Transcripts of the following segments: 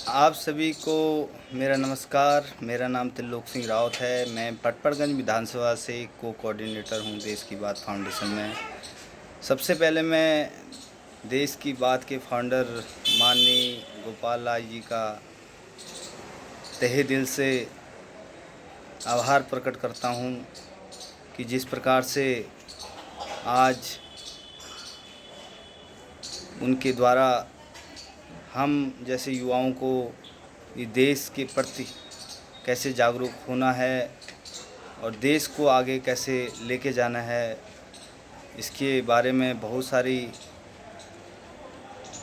आप सभी को मेरा नमस्कार। मेरा नाम त्रिलोक सिंह रावत है। मैं पटपड़गंज विधानसभा से कोऑर्डिनेटर हूं देश की बात फाउंडेशन में। सबसे पहले मैं देश की बात के फाउंडर माननीय गोपाल राय जी का तहे दिल से आभार प्रकट करता हूं कि जिस प्रकार से आज उनके द्वारा हम जैसे युवाओं को ये देश के प्रति कैसे जागरूक होना है और देश को आगे कैसे लेके जाना है, इसके बारे में बहुत सारी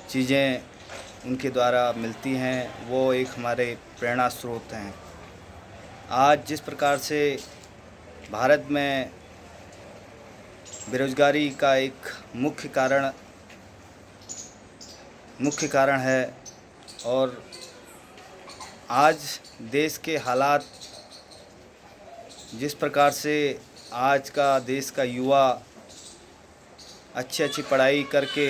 चीज़ें उनके द्वारा मिलती हैं। वो एक हमारे प्रेरणा स्रोत हैं। आज जिस प्रकार से भारत में बेरोज़गारी का एक मुख्य कारण है और आज देश के हालात जिस प्रकार से आज का देश का युवा अच्छी पढ़ाई करके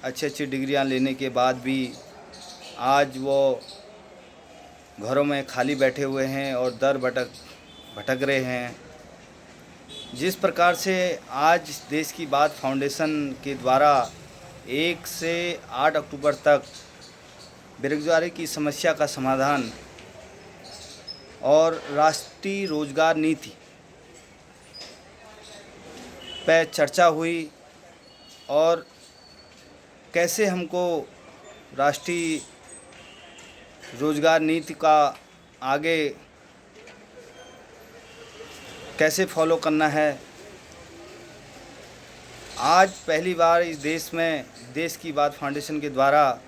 अच्छी डिग्रियां लेने के बाद भी आज वो घरों में खाली बैठे हुए हैं और दर भटक रहे हैं। जिस प्रकार से आज देश की बात फाउंडेशन के द्वारा 1 से 8 अक्टूबर तक बेरोजगारी की समस्या का समाधान और राष्ट्रीय रोजगार नीति पे चर्चा हुई और कैसे हमको राष्ट्रीय रोजगार नीति का आगे कैसे फॉलो करना है। आज पहली बार इस देश में देश की बात फाउंडेशन के द्वारा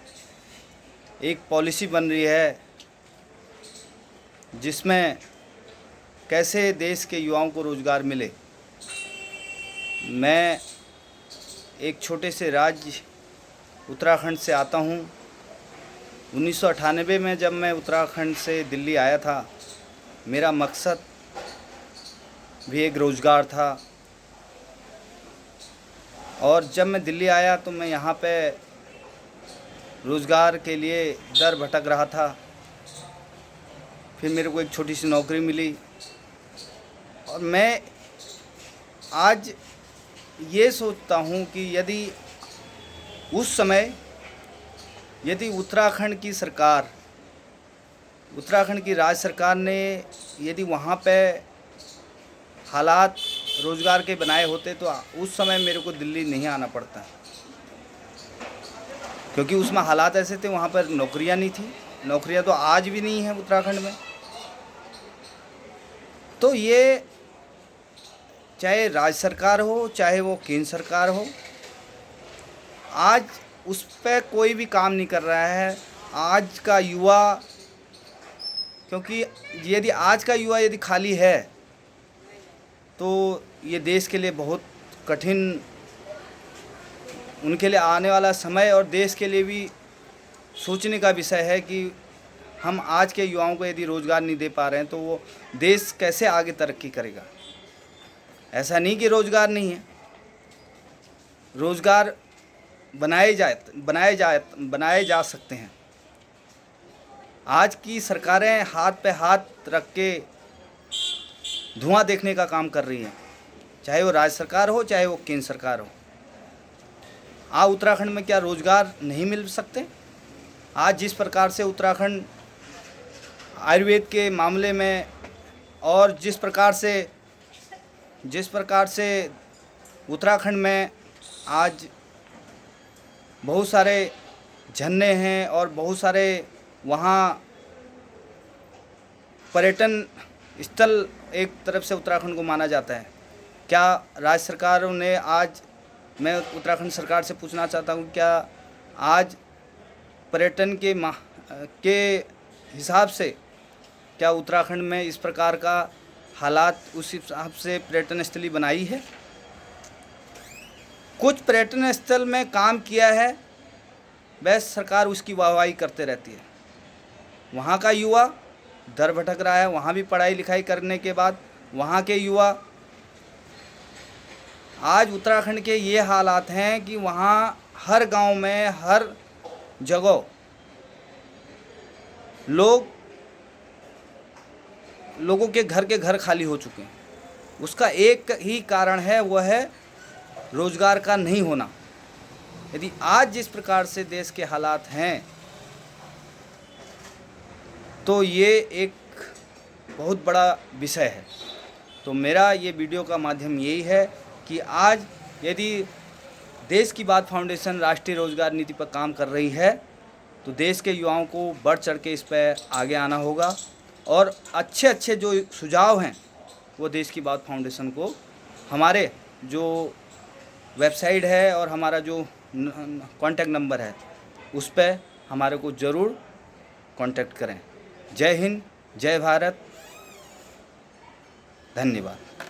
एक पॉलिसी बन रही है जिसमें कैसे देश के युवाओं को रोज़गार मिले। मैं एक छोटे से राज्य उत्तराखंड से आता हूँ। 1998 में जब मैं उत्तराखंड से दिल्ली आया था, मेरा मकसद भी एक रोज़गार था और जब मैं दिल्ली आया तो मैं यहाँ पे रोज़गार के लिए दर भटक रहा था। फिर मेरे को एक छोटी सी नौकरी मिली और मैं आज ये सोचता हूँ कि यदि उस समय उत्तराखंड की राज्य सरकार ने यदि वहाँ पे हालात रोज़गार के बनाए होते तो उस समय मेरे को दिल्ली नहीं आना पड़ता, क्योंकि उसमें हालात ऐसे थे, वहाँ पर नौकरियाँ नहीं थी। नौकरियाँ तो आज भी नहीं हैं उत्तराखंड में। तो ये चाहे राज्य सरकार हो चाहे वो केंद्र सरकार हो, आज उस पर कोई भी काम नहीं कर रहा है। आज का युवा, क्योंकि यदि आज का युवा यदि खाली है तो ये देश के लिए बहुत कठिन, उनके लिए आने वाला समय और देश के लिए भी सोचने का विषय है कि हम आज के युवाओं को यदि रोज़गार नहीं दे पा रहे हैं तो वो देश कैसे आगे तरक्की करेगा। ऐसा नहीं कि रोज़गार नहीं है, रोज़गार बनाए जा सकते हैं। आज की सरकारें हाथ पे हाथ रख के धुआं देखने का काम कर रही हैं, चाहे वो राज्य सरकार हो चाहे वो केंद्र सरकार हो। उत्तराखंड में क्या रोज़गार नहीं मिल सकते? आज जिस प्रकार से उत्तराखंड आयुर्वेद के मामले में और जिस प्रकार से उत्तराखंड में आज बहुत सारे झरने हैं और बहुत सारे वहाँ पर्यटन स्थल एक तरफ से उत्तराखंड को माना जाता है। क्या राज्य सरकारों ने आज, मैं उत्तराखंड सरकार से पूछना चाहता हूँ, क्या आज पर्यटन के हिसाब से क्या उत्तराखंड में इस प्रकार का हालात उस हिसाब से पर्यटन स्थली बनाई है? कुछ पर्यटन स्थल में काम किया है, बस सरकार उसकी वाहवाही करते रहती है। वहाँ का युवा दर भटक रहा है। वहाँ भी पढ़ाई लिखाई करने के बाद वहाँ के युवा, आज उत्तराखंड के ये हालात हैं कि वहाँ हर गांव में हर जगह लोगों के घर खाली हो चुके हैं। उसका एक ही कारण है, वह है रोज़गार का नहीं होना। यदि आज जिस प्रकार से देश के हालात हैं तो ये एक बहुत बड़ा विषय है। तो मेरा ये वीडियो का माध्यम यही है कि आज यदि देश की बात फाउंडेशन राष्ट्रीय रोज़गार नीति पर काम कर रही है तो देश के युवाओं को बढ़ चढ़ के इस पर आगे आना होगा और अच्छे अच्छे जो सुझाव हैं वो देश की बात फाउंडेशन को हमारे जो वेबसाइट है और हमारा जो कॉन्टैक्ट नंबर है उस पर हमारे को ज़रूर कांटेक्ट करें। जय हिंद, जय भारत, धन्यवाद।